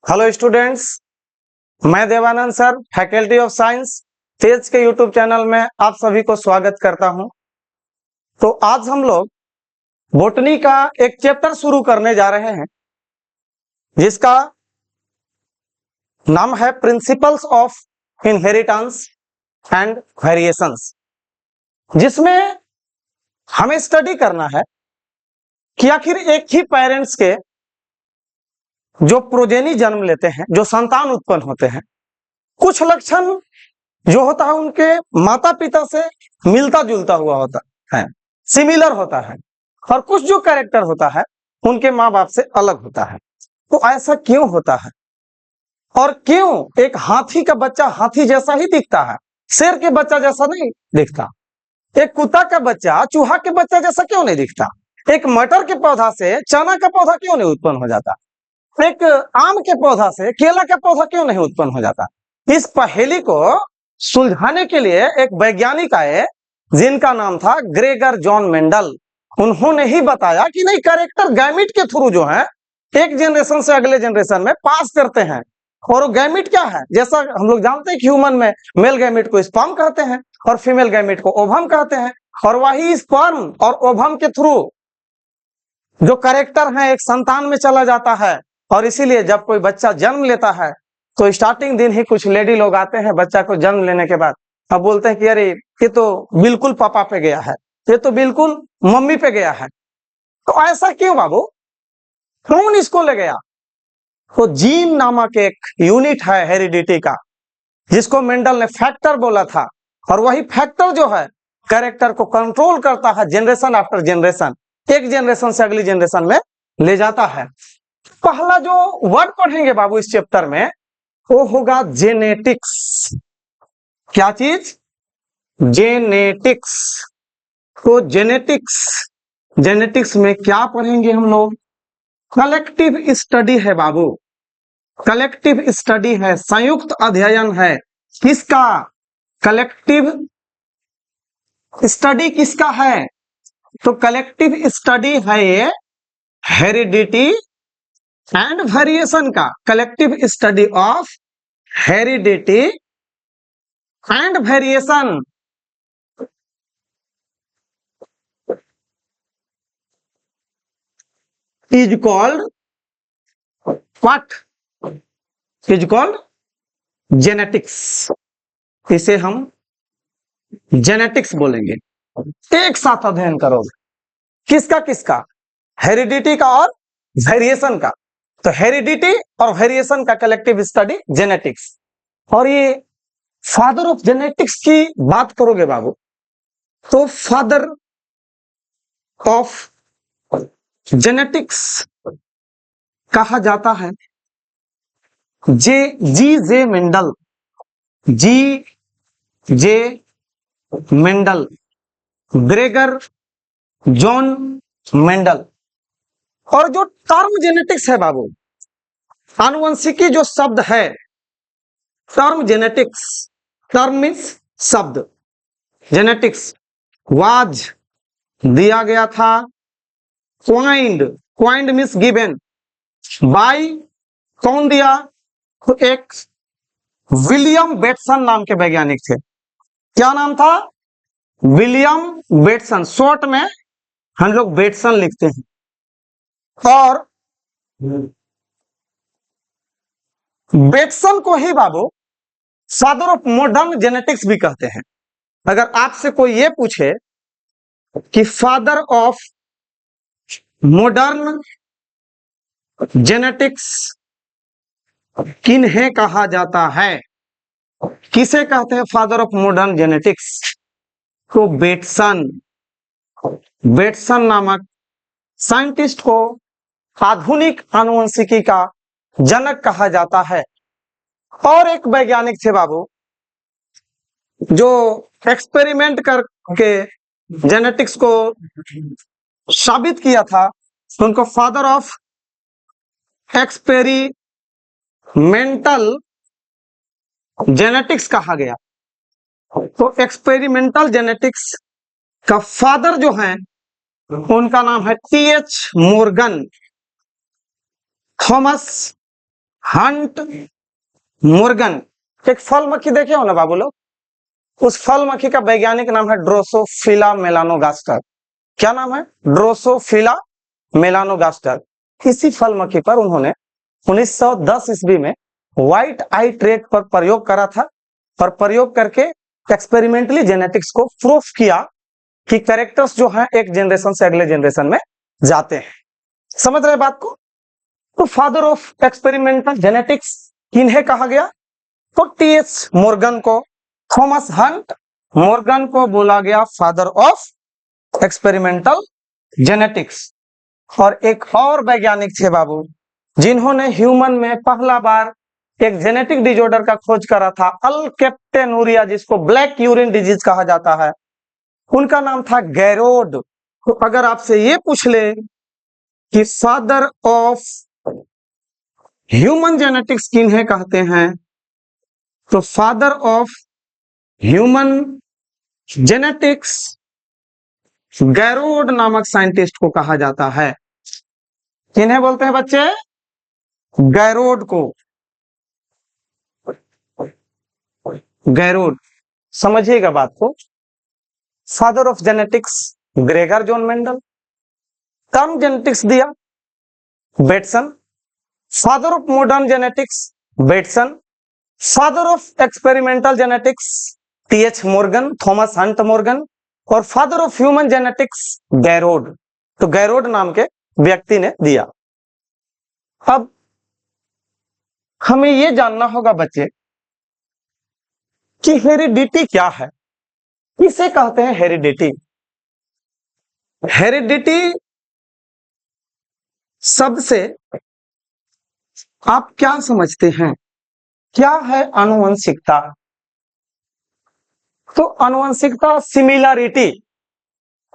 Hello students, मैं Devanand sir, faculty of science, Tej के YouTube channel में आप सभी को स्वागत करता हूं। तो आज हम लोग बोटनी का एक चैप्टर शुरू करने जा रहे हैं जिसका नाम है principles of inheritance and variations, जिसमें हमें स्टडी करना है कि आखिर एक ही पेरेंट्स के जो प्रोजेनी जन्म लेते हैं, जो संतान उत्पन्न होते हैं, कुछ लक्षण जो होता है उनके माता पिता से मिलता जुलता हुआ होता है, सिमिलर होता है, और कुछ जो कैरेक्टर होता है उनके माँ बाप से अलग होता है। तो ऐसा क्यों होता है और क्यों एक हाथी का बच्चा हाथी जैसा ही दिखता है, शेर के बच्चा जैसा नहीं दिखता? एक कुत्ता का बच्चा चूहा के बच्चा जैसा क्यों नहीं दिखता? एक मटर के पौधा से चना का पौधा क्यों नहीं उत्पन्न हो जाता? एक आम के पौधा से केला का पौधा क्यों नहीं उत्पन्न हो जाता? इस पहेली को सुलझाने के लिए एक वैज्ञानिक आए जिनका नाम था ग्रेगर जॉन मेंडल। उन्होंने ही बताया कि नहीं, कैरेक्टर गैमिट के थ्रू जो है एक जनरेशन से अगले जनरेशन में पास करते हैं। और वो गैमिट क्या है? जैसा हम लोग जानते हैं कि ह्यूमन में मेल गैमिट को स्पर्म कहते हैं और फीमेल गैमिट को ओवम कहते हैं, और वही स्पर्म और ओवम के थ्रू जो कैरेक्टर है एक संतान में चला जाता है। और इसीलिए जब कोई बच्चा जन्म लेता है तो स्टार्टिंग दिन ही कुछ लेडी लोग आते हैं बच्चा को जन्म लेने के बाद, अब बोलते हैं कि अरे ये तो बिल्कुल पापा पे गया है, ये तो बिल्कुल मम्मी पे गया है। तो ऐसा क्यों बाबू, कौन इसको ले गया? तो जीन नामक एक यूनिट है हेरिडिटी का, जिसको मेंडल ने फैक्टर बोला था, और वही फैक्टर जो है कैरेक्टर को कंट्रोल करता है जनरेशन आफ्टर जनरेशन, एक जनरेशन से अगली जनरेशन में ले जाता है। पहला जो वर्ड पढ़ेंगे बाबू इस चैप्टर में वो होगा जेनेटिक्स। क्या चीज? जेनेटिक्स। तो जेनेटिक्स में क्या पढ़ेंगे हम लोग? कलेक्टिव स्टडी है बाबू, कलेक्टिव स्टडी है, संयुक्त अध्ययन है। किसका? कलेक्टिव स्टडी किसका है? तो कलेक्टिव स्टडी है ये हेरिडिटी एंड वेरिएशन का, collective study of heredity and variation. Is called what? Is called genetics. इसे हम जेनेटिक्स बोलेंगे। एक साथ अध्ययन करोगे किसका किसका? हेरिडिटी का और वेरिएशन का। तो हेरिडिटी और वेरिएशन का कलेक्टिव स्टडी जेनेटिक्स। और ये फादर ऑफ जेनेटिक्स की बात करोगे बाबू तो फादर ऑफ जेनेटिक्स कहा जाता है जी जे मेंडल, जी जे मेंडल, ग्रेगर जॉन मेंडल। और जो टर्म जेनेटिक्स है बाबू, आनुवंशिकी जो शब्द है, टर्म जेनेटिक्स, टर्म मीन्स शब्द, जेनेटिक्स वाज दिया गया था, coined, coined means given, by कौन दिया? तो एक विलियम बेटसन नाम के वैज्ञानिक थे। क्या नाम था? विलियम बेटसन, शॉर्ट में हम लोग बेटसन लिखते हैं। और बेटसन को ही बाबू फादर ऑफ मॉडर्न जेनेटिक्स भी कहते हैं। अगर आपसे कोई ये पूछे कि फादर ऑफ मॉडर्न जेनेटिक्स किन्हें कहा जाता है, किसे कहते हैं फादर ऑफ मॉडर्न जेनेटिक्स? तो बेटसन, बेटसन नामक साइंटिस्ट को आधुनिक आनुवंशिकी का जनक कहा जाता है। और एक वैज्ञानिक थे बाबू जो एक्सपेरिमेंट करके जेनेटिक्स को साबित किया था, उनको फादर ऑफ एक्सपेरिमेंटल जेनेटिक्स कहा गया। तो एक्सपेरिमेंटल जेनेटिक्स का फादर जो है उनका नाम है T H Morgan, Thomas Hunt Morgan. एक फल मक्खी देखे हो ना बाबू लोग, उस फल मक्खी का वैज्ञानिक नाम है ड्रोसोफिला मेलानोगास्टर। क्या नाम है? Drosophila melanogaster. इसी फल मक्खी पर उन्होंने 1910 ईस्वी में व्हाइट आई ट्रेट पर प्रयोग करा था, और प्रयोग करके एक्सपेरिमेंटली जेनेटिक्स को प्रूफ किया कि कैरेक्टर्स जो हैं एक जनरेशन से अगले जनरेशन में जाते हैं। समझ रहे बात को? तो फादर ऑफ एक्सपेरिमेंटल जेनेटिक्स किन्हें कहा गया? तो टीएच मॉर्गन को, थॉमस हंट मॉर्गन को बोला गया फादर ऑफ एक्सपेरिमेंटल जेनेटिक्स। और एक और वैज्ञानिक थे बाबू, जिन्होंने ह्यूमन में पहला बार एक जेनेटिक डिजॉर्डर का खोज करा था, अल्केप्टेनूरिया, जिसको ब्लैक यूरिन डिजीज कहा जाता है। उनका नाम था गैरोड। तो अगर आपसे ये पूछ ले कि फादर ऑफ ह्यूमन जेनेटिक्स किन्हें कहते हैं, तो फादर ऑफ ह्यूमन जेनेटिक्स गैरोड नामक साइंटिस्ट को कहा जाता है। किन्हें बोलते हैं बच्चे? गैरोड को। गैरोड, समझिएगा बात को। Father of genetics Gregor John Mendel. Term genetics दिया Bateson. Father of modern genetics Bateson. Father of experimental genetics T H Morgan, Thomas Hunt Morgan. और father of human genetics Garrod, तो गैरोड नाम के व्यक्ति ने दिया। अब हमें यह जानना होगा बच्चे कि हेरिडिटी क्या है, किसे कहते हैं हेरिडिटी? हेरिडिटी शब्द से आप क्या समझते हैं? क्या है आनुवंशिकता? तो आनुवंशिकता सिमिलरिटी,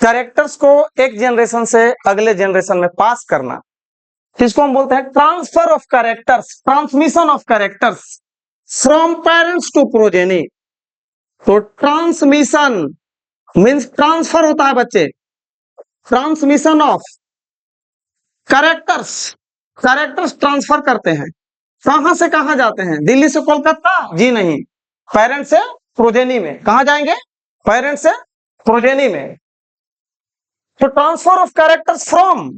कैरेक्टर्स को एक जनरेशन से अगले जनरेशन में पास करना, इसको हम बोलते हैं transfer of characters, transmission of characters from parents to progeny. तो ट्रांसमिशन मींस ट्रांसफर होता है बच्चे, transmission of characters. Characters transfer करते हैं, कहां से कहां जाते हैं? दिल्ली से कोलकाता? जी नहीं, पेरेंट से प्रोजेनी में। कहां जाएंगे? पेरेंट से प्रोजेनी में। तो transfer of characters from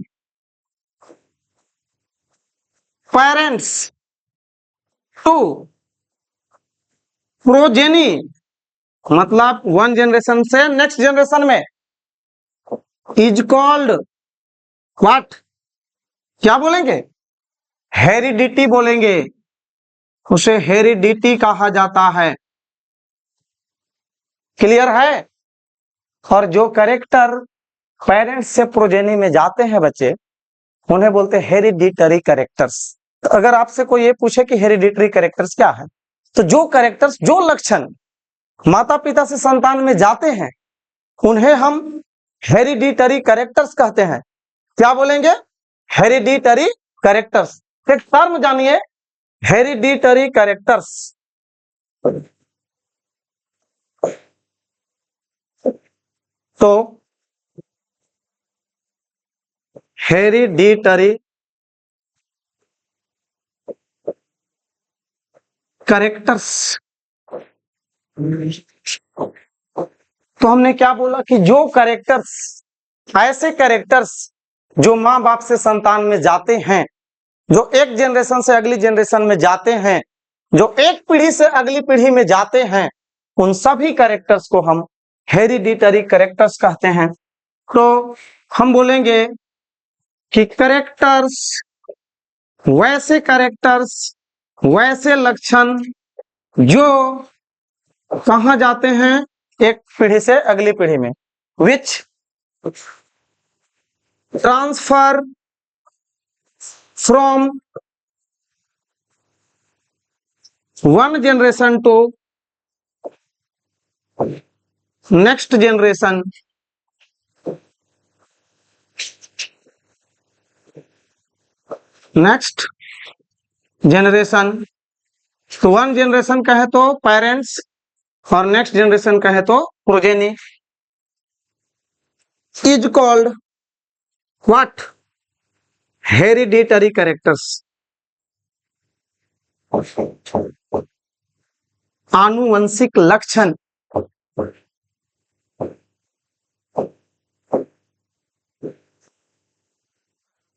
parents to progeny, मतलब वन जनरेशन से नेक्स्ट जनरेशन में, इज कॉल्ड व्हाट? क्या बोलेंगे? हेरिडिटी बोलेंगे, उसे हेरिडिटी कहा जाता है। क्लियर है? और जो कैरेक्टर पेरेंट्स से प्रोजेनी में जाते हैं बच्चे, उन्हें बोलते हैं हेरिडिटरी कैरेक्टर्स। तो अगर आपसे कोई ये पूछे कि हेरिडिटरी कैरेक्टर्स क्या है, तो जो कैरेक्टर्स, जो लक्षण माता पिता से संतान में जाते हैं, उन्हें हम हेरिडिटरी कैरेक्टर्स कहते हैं। क्या बोलेंगे? Hereditary characters. एक टर्म जानिए, हेरिडिटरी कैरेक्टर्स। तो हेरिडिटरी कैरेक्टर्स, तो हमने क्या बोला कि जो कैरेक्टर्स, ऐसे कैरेक्टर्स जो मां बाप से संतान में जाते हैं, जो एक जनरेशन से अगली जनरेशन में जाते हैं, जो एक पीढ़ी से अगली पीढ़ी में जाते हैं, उन सभी कैरेक्टर्स को हम हेरिडिटरी कैरेक्टर्स कहते हैं। तो हम बोलेंगे कि कैरेक्टर्स, वैसे लक्षण जो कहां जाते हैं? एक पीढ़ी से अगली पीढ़ी में। Which transfer from one generation to next generation, next generation. तो वन जनरेशन कहे तो पेरेंट्स, और नेक्स्ट जनरेशन कहे तो progeny, is called what? Hereditary characters. आनुवंशिक लक्षण।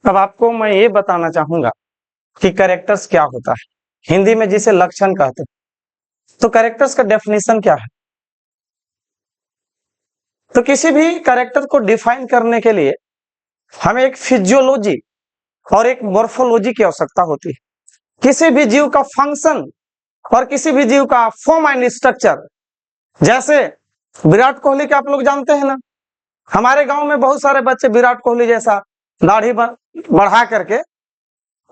अब आपको मैं ये बताना चाहूंगा कि कैरेक्टर्स क्या होता है, हिंदी में जिसे लक्षण कहते हैं। तो कैरेक्टर्स का डेफिनेशन क्या है? तो किसी भी कैरेक्टर को डिफाइन करने के लिए हमें एक फिजियोलॉजी और एक मॉर्फोलॉजी की आवश्यकता होती है। किसी भी जीव का फंक्शन और किसी भी जीव का फॉर्म एंड स्ट्रक्चर। जैसे विराट कोहली के आप लोग जानते हैं ना, हमारे गांव में बहुत सारे बच्चे विराट कोहली जैसा दाढ़ी बढ़ा करके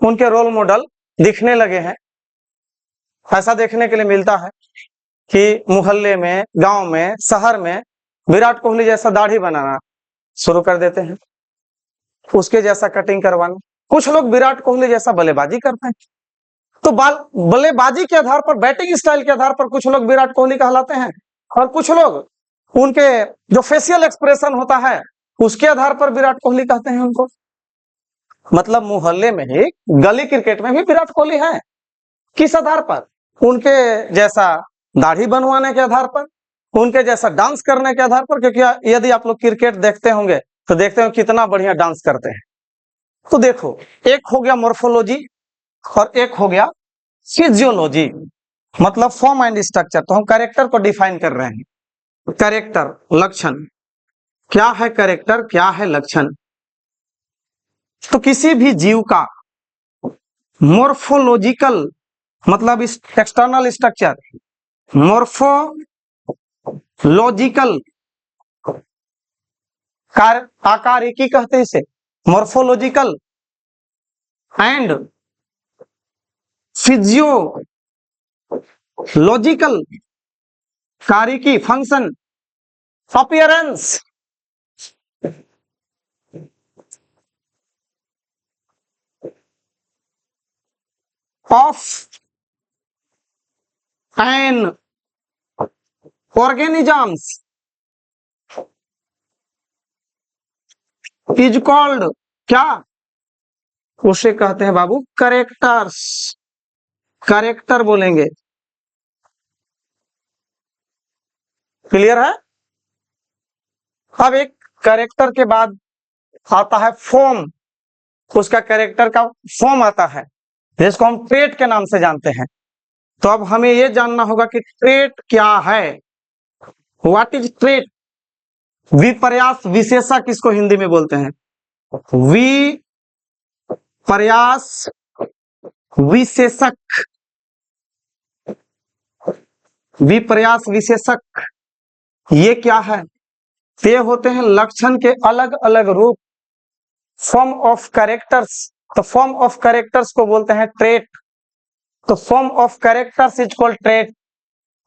उनके रोल मॉडल दिखने लगे हैं। ऐसा देखने के लिए मिलता है कि मोहल्ले में, गांव में, शहर में विराट कोहली जैसा दाढ़ी बनाना शुरू कर देते हैं, उसके जैसा कटिंग करवाना। कुछ लोग विराट कोहली जैसा बल्लेबाजी करते हैं, तो बल्लेबाजी के आधार पर, बैटिंग स्टाइल के आधार पर कुछ लोग विराट कोहली कहलाते हैं, और कुछ लोग उनके जो फेशियल एक्सप्रेशन होता है उसके आधार पर विराट कोहली कहते हैं उनको। मतलब मोहल्ले में ही, गली क्रिकेट में भी विराट कोहली है। किस आधार पर? उनके जैसा दाढ़ी बनवाने के आधार पर, उनके जैसा डांस करने के आधार पर। क्योंकि यदि आप लोग क्रिकेट देखते होंगे तो देखते हो कितना बढ़िया डांस करते हैं। तो देखो, एक हो गया मॉर्फोलॉजी और एक हो गया फिजियोलॉजी, मतलब फॉर्म एंड स्ट्रक्चर। तो हम कैरेक्टर को डिफाइन कर रहे हैं। कैरेक्टर, लक्षण। क्या है कैरेक्टर, क्या है लक्षण? तो किसी भी जीव का मॉर्फोलॉजिकल मतलब एक्सटर्नल स्ट्रक्चर, मॉर्फोलॉजिकल आकारिकी कहते हैं इसे, मॉर्फोलॉजिकल एंड फिजियोलॉजिकल कारिकी, function, appearance of an organisms is called, क्या उसे कहते हैं बाबू? कैरेक्टर्स। कैरेक्टर बोलेंगे। क्लियर है? अब एक कैरेक्टर के बाद आता है फॉर्म। उसका कैरेक्टर का फॉर्म आता है जिसको हम ट्रेट के नाम से जानते हैं। तो अब हमें यह जानना होगा कि ट्रेट क्या है। What is trait? विपर्यास विशेषक इसको हिंदी में बोलते हैं। विपर्यास विशेषक, विपर्यास विशेषक ये क्या है? ये होते हैं लक्षण के अलग अलग रूप, फॉर्म ऑफ कैरेक्टर्स। तो फॉर्म ऑफ कैरेक्टर्स को बोलते हैं ट्रेट। तो form of characters is called trait.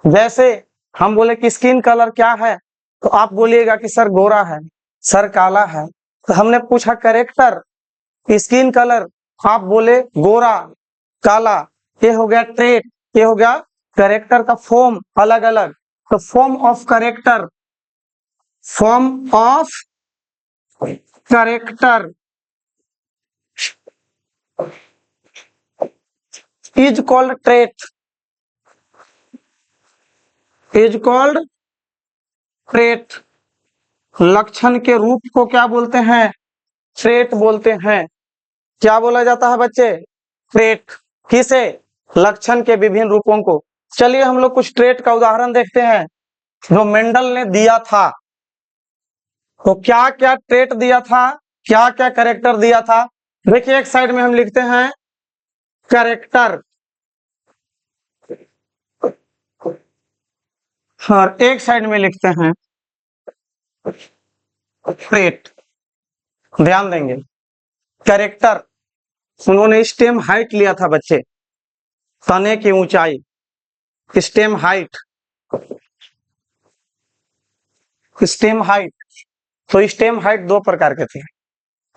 जैसे हम बोले कि स्किन कलर क्या है, तो आप बोलिएगा कि सर गोरा है, सर काला है। तो हमने पूछा कैरेक्टर, स्किन कलर, आप बोले गोरा, काला, ये हो गया ट्रेट, ये हो गया कैरेक्टर का फॉर्म अलग अलग। तो form of character, form of character is called trait, is called trait. लक्षण के रूप को क्या बोलते हैं? ट्रेट बोलते हैं। क्या बोला जाता है बच्चे? ट्रेट। किसे? लक्षण के विभिन्न रूपों को। चलिए हम लोग कुछ ट्रेट का उदाहरण देखते हैं जो मेंडल ने दिया था। तो क्या क्या ट्रेट दिया था, क्या क्या कैरेक्टर दिया था? देखिए एक साइड में हम लिखते हैं कैरेक्टर और एक साइड में लिखते हैं ट्रेट। ध्यान देंगे, कैरेक्टर उन्होंने स्टेम हाइट लिया था बच्चे, तने की ऊंचाई, स्टेम हाइट, स्टेम हाइट। तो स्टेम हाइट दो प्रकार के थे,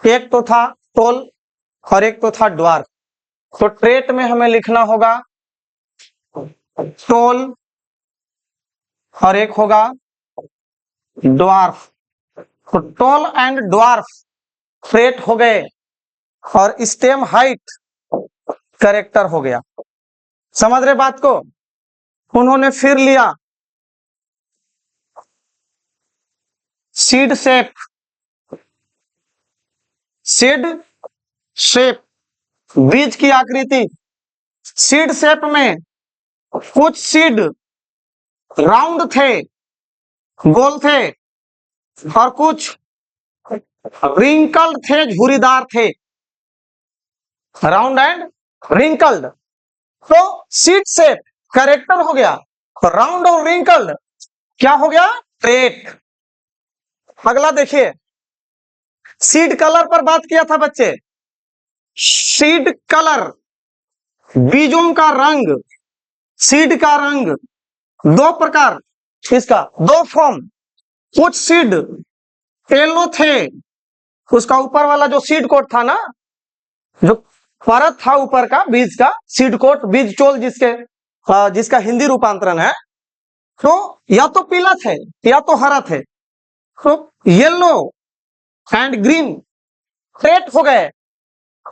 एक तो था टोल और एक तो था ड्वार्फ। तो ट्रेट में हमें लिखना होगा टोल और एक होगा ड्वार्फ। तो टोल एंड ड्वार्फ ट्रेट हो गए और स्टेम हाइट कैरेक्टर हो गया। समझ रहे बात को? उन्होंने फिर लिया सीड शेप, सीड शेप, बीज की आकृति। सीड शेप में कुछ सीड राउंड थे, गोल थे, और कुछ रिंकल्ड थे, झुरीदार थे, राउंड एंड रिंकल्ड। तो सीड शेप कैरेक्टर हो गया, राउंड और रिंकल्ड क्या हो गया? ट्रेट। अगला देखिए, सीड कलर पर बात किया था बच्चे। सीड कलर, बीजों का रंग, सीड का रंग दो प्रकार, इसका दो फॉर्म। कुछ सीड येलो थे, उसका ऊपर वाला जो सीड कोट था ना, जो परत था ऊपर का बीज का, सीड कोट, बीज चोल जिसका हिंदी रूपांतरण है, तो या तो पीला थे या तो हरा थे। तो येलो एंड ग्रीन ट्रेट हो गए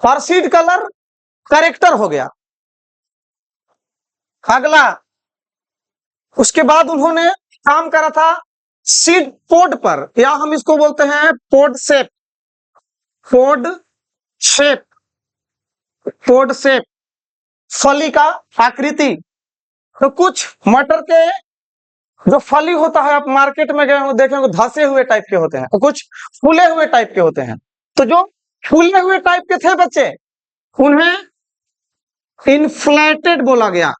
और सीड कलर कैरेक्टर हो गया। अगला, उसके बाद उन्होंने काम करा था सीड पोड पर, या हम इसको बोलते हैं पोड शेप, पोड शेप, पोड शेप, फली का आकृति। तो कुछ मटर के जो फली होता है, आप मार्केट में गए हो देखेंगे धसे हुए टाइप के होते हैं, और कुछ फूले हुए टाइप के होते हैं। तो जो फूले हुए टाइप के थे बच्चे, उन्हें इन्फ्लेटेड बोला गया।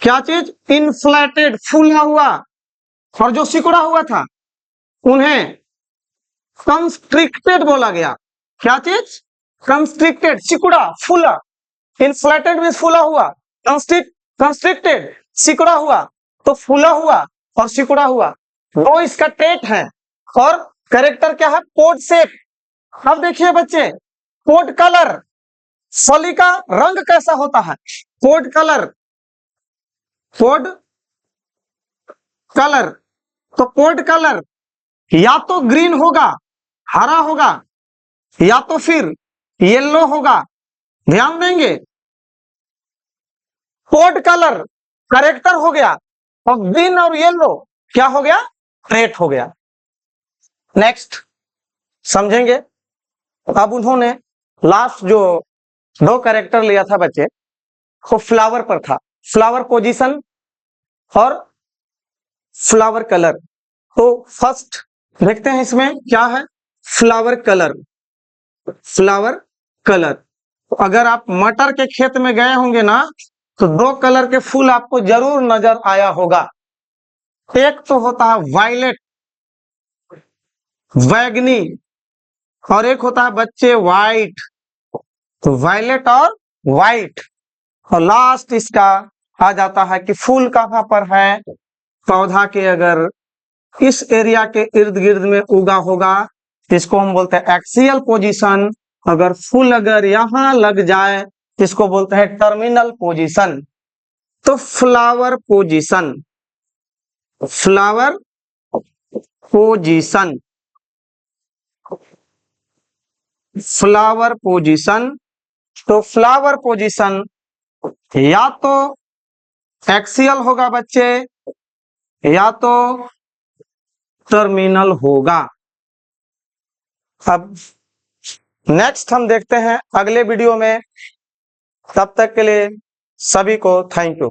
क्या चीज? इन्फ्लेटेड, फूला हुआ। और जो सिकुड़ा हुआ था उन्हें कंस्ट्रिक्टेड बोला गया। क्या चीज? कंस्ट्रिक्टेड, सिकुड़ा, फूला। इन्फ्लेटेड मीन्स फूला हुआ, कंस्ट्रिक्टेड सिकुड़ा हुआ। तो फूला हुआ और सिकुड़ा हुआ दो इसका ट्रेट है। और कैरेक्टर क्या है? पोड शेप। अब देखिए बच्चे, पोड कलर, फली का रंग कैसा होता है? Pod colour, pod colour. तो पोड कलर या तो ग्रीन होगा, हरा होगा, या तो फिर येलो होगा। ध्यान देंगे, पोड कलर कैरेक्टर हो गया, और ग्रीन और येलो क्या हो गया? ट्रेट हो गया। नेक्स्ट समझेंगे। अब उन्होंने लास्ट जो दो कैरेक्टर लिया था बच्चे, वो फ्लावर पर था, फ्लावर पोजीशन और फ्लावर कलर। तो फर्स्ट देखते हैं इसमें क्या है। Flower colour, flower colour. अगर आप मटर के खेत में गए होंगे ना, तो दो कलर के फूल आपको जरूर नजर आया होगा। एक तो होता है वायलेट, बैगनी, और एक होता है बच्चे व्हाइट। तो वायलेट और व्हाइट। और लास्ट इसका आ जाता है कि फूल कहां पर है। पौधा के अगर इस एरिया के इर्द गिर्द में उगा होगा, इसको हम बोलते हैं एक्सियल पोजीशन। अगर फूल अगर यहां लग जाए, इसको बोलते हैं टर्मिनल पोजीशन। तो flower position, flower position, flower position. तो फ्लावर पोजीशन या तो एक्सियल होगा बच्चे, या तो टर्मिनल होगा। अब नेक्स्ट हम देखते हैं अगले वीडियो में। तब तक के लिए सभी को थैंक यू।